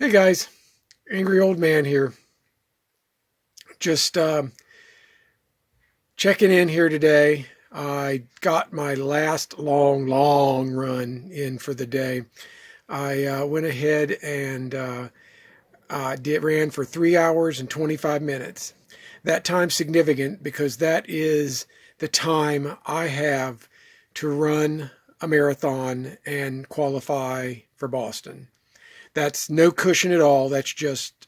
Hey guys, angry old man here. Just checking in here today. I got my last long run in for the day. I went ahead and ran for 3 hours and 25 minutes. That time's significant because that is the time I have to run a marathon and qualify for Boston. That's no cushion at all. That's just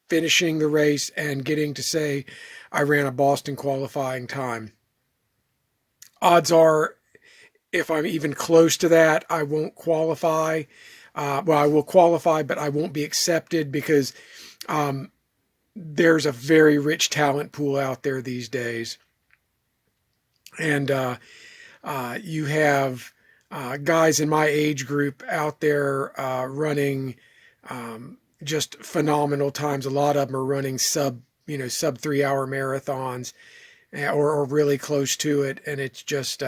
finishing the race and getting to say I ran a Boston qualifying time. Odds are, if I'm even close to that, I won't qualify. I will qualify, but I won't be accepted because um, there's a very rich talent pool out there these days. And you have guys in my age group out there running just phenomenal times. A lot of them are running sub 3 hour marathons, or really close to it, and it's just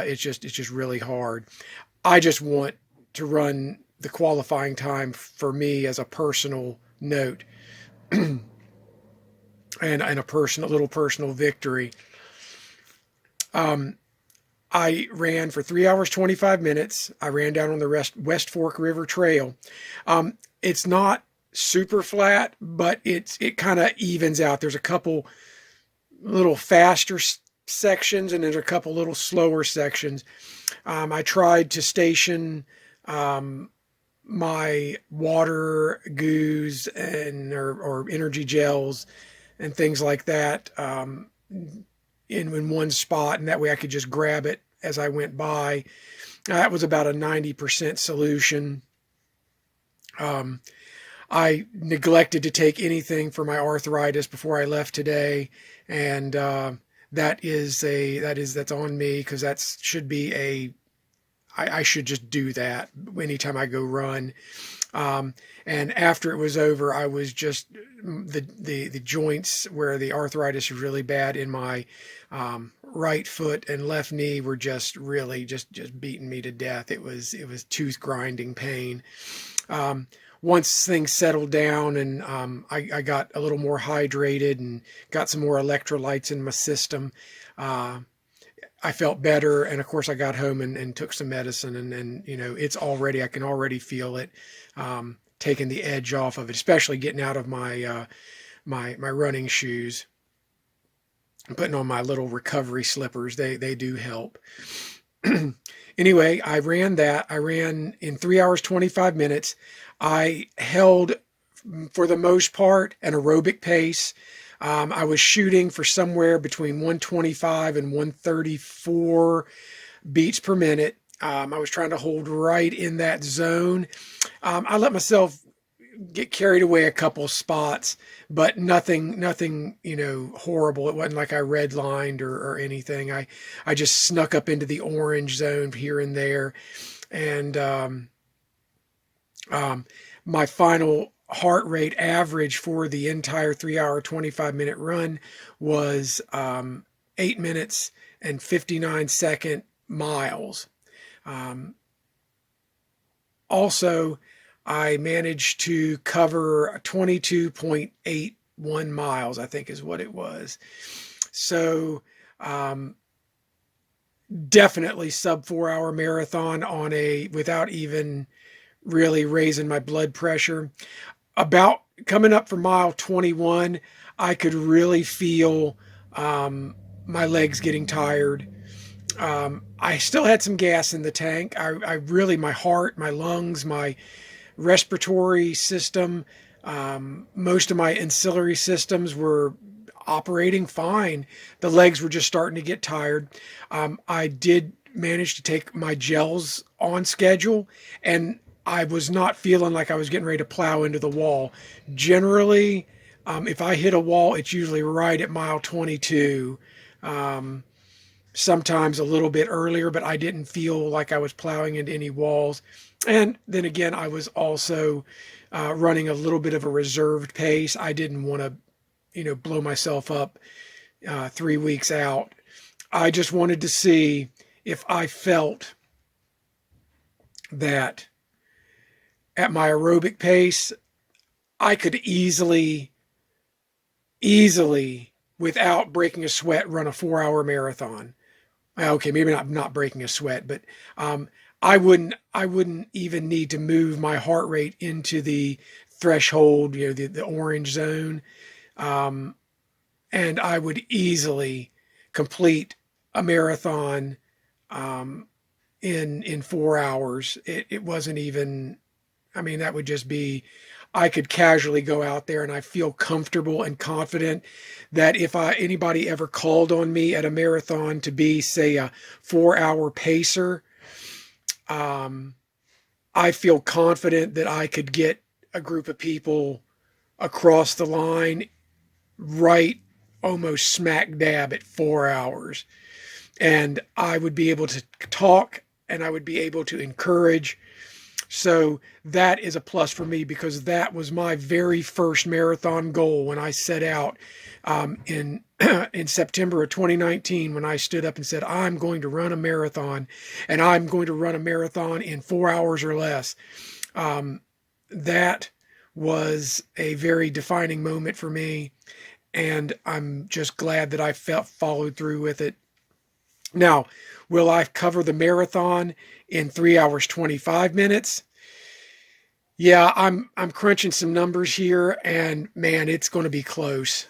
really hard. I just want to run the qualifying time for me as a personal note, and a little personal victory. Um, I ran for 3 hours 25 minutes. I ran down on the West Fork River Trail. It's not super flat, but it kind of evens out. There's a couple little faster sections, and there's a couple little slower sections. I tried to station my water goos or energy gels and things like that in one spot, and that way I could just grab it as I went by. That was about a 90% solution. I neglected to take anything for my arthritis before I left today, and that's on me, because that should be I should just do that anytime I go run. And after it was over, I was just the joints where the arthritis is really bad in my right foot and left knee were just really just beating me to death. It was tooth grinding pain. Once things settled down and I got a little more hydrated and got some more electrolytes in my system, I felt better. And of course I got home and took some medicine, and I can already feel it taking the edge off of it, especially getting out of my my running shoes and putting on my little recovery slippers. They do help. Anyway, I ran in 3 hours 25 minutes. I held, for the most part, an aerobic pace. I was shooting for somewhere between 125 and 134 beats per minute. I was trying to hold right in that zone. I let myself get carried away a couple spots, but nothing, horrible. It wasn't like I redlined or anything. I just snuck up into the orange zone here and there. And my final heart rate average for the entire 3 hour, 25 minute run was 8 minutes and 59 miles. Also, I managed to cover 22.81 miles, I think is what it was. So, definitely sub 4 hour marathon without even really raising my blood pressure. About coming up for mile 21, I could really feel my legs getting tired. I still had some gas in the tank. My heart, my lungs, my respiratory system, most of my ancillary systems were operating fine. The legs were just starting to get tired. I did manage to take my gels on schedule, and I was not feeling like I was getting ready to plow into the wall. Generally, if I hit a wall, it's usually right at mile 22. Sometimes a little bit earlier, but I didn't feel like I was plowing into any walls. And then again, I was also running a little bit of a reserved pace. I didn't want to, blow myself up 3 weeks out. I just wanted to see if I felt that at my aerobic pace, I could easily, without breaking a sweat, run a 4-hour marathon. Okay, maybe not breaking a sweat, but um, I wouldn't even need to move my heart rate into the threshold, the orange zone, um, and I would easily complete a marathon um, in 4 hours. It wasn't even. I mean, that would just be, I could casually go out there, and I feel comfortable and confident that if anybody ever called on me at a marathon to be, say, a 4-hour pacer, um, I feel confident that I could get a group of people across the line right almost smack dab at 4 hours. And I would be able to talk, and I would be able to encourage. So that is a plus for me, because that was my very first marathon goal when I set out in in September of 2019, when I stood up and said, I'm going to run a marathon, and I'm going to run a marathon in 4 hours or less. That was a very defining moment for me, and I'm just glad that I followed through with it. Now, will I cover the marathon in 3 hours 25 minutes? Yeah, I'm crunching some numbers here, and man, it's going to be close.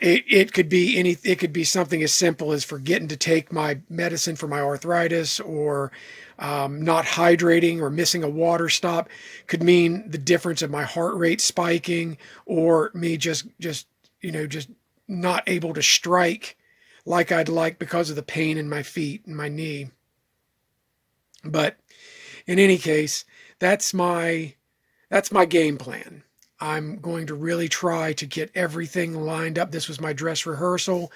It could be it could be something as simple as forgetting to take my medicine for my arthritis, or not hydrating, or missing a water stop. Could mean the difference of my heart rate spiking, or me just not able to strike like I'd like because of the pain in my feet and my knee. But in any case, that's my that's my game plan. I'm going to really try to get everything lined up. This was my dress rehearsal.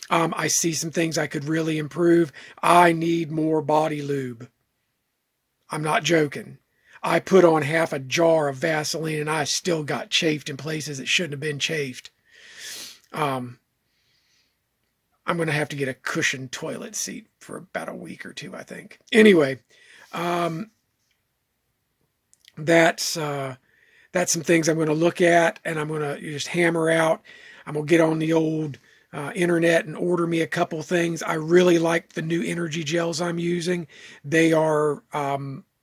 I see some things I could really improve. I need more body lube. I'm not joking. I put on half a jar of Vaseline, and I still got chafed in places it shouldn't have been chafed. Um, I'm going to have to get a cushioned toilet seat for about a week or two, I think. Anyway, um, that's that's some things I'm going to look at, and I'm going to just hammer out. I'm going to get on the old internet and order me a couple things. I really like the new energy gels I'm using. They are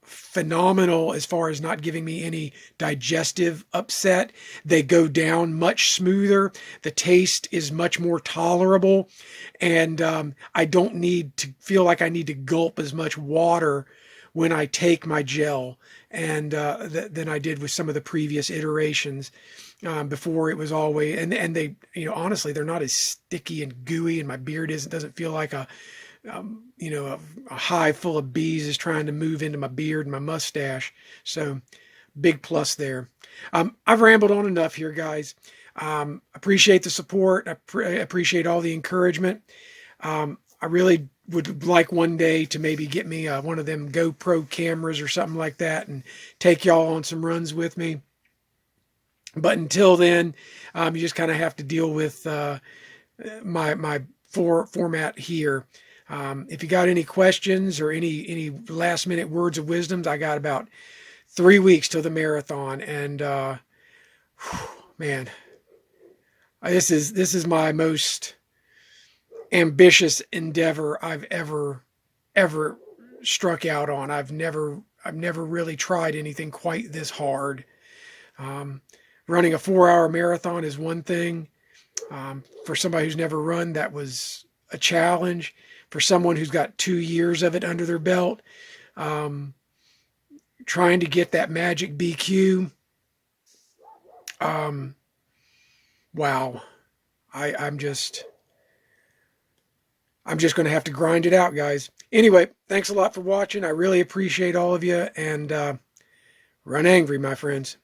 phenomenal as far as not giving me any digestive upset. They go down much smoother. The taste is much more tolerable. And I don't need to feel like I need to gulp as much water when I take my gel, and than I did with some of the previous iterations. Before, it was always, and they, honestly, they're not as sticky and gooey, and my beard doesn't feel like a hive full of bees is trying to move into my beard and my mustache. So big plus there. I've rambled on enough here, guys. Appreciate the support. I appreciate all the encouragement. I really would like one day to maybe get me one of them GoPro cameras or something like that, and take y'all on some runs with me. But until then, you just kind of have to deal with my format here. If you got any questions or any last minute words of wisdom, I got about 3 weeks till the marathon, and man, this is my most ambitious endeavor I've ever struck out on. I've never really tried anything quite this hard. Running a 4-hour marathon is one thing. For somebody who's never run, that was a challenge. For someone who's got 2 years of it under their belt, trying to get that magic BQ, wow, I'm just going to have to grind it out, guys. Anyway, thanks a lot for watching. I really appreciate all of you, and run angry, my friends.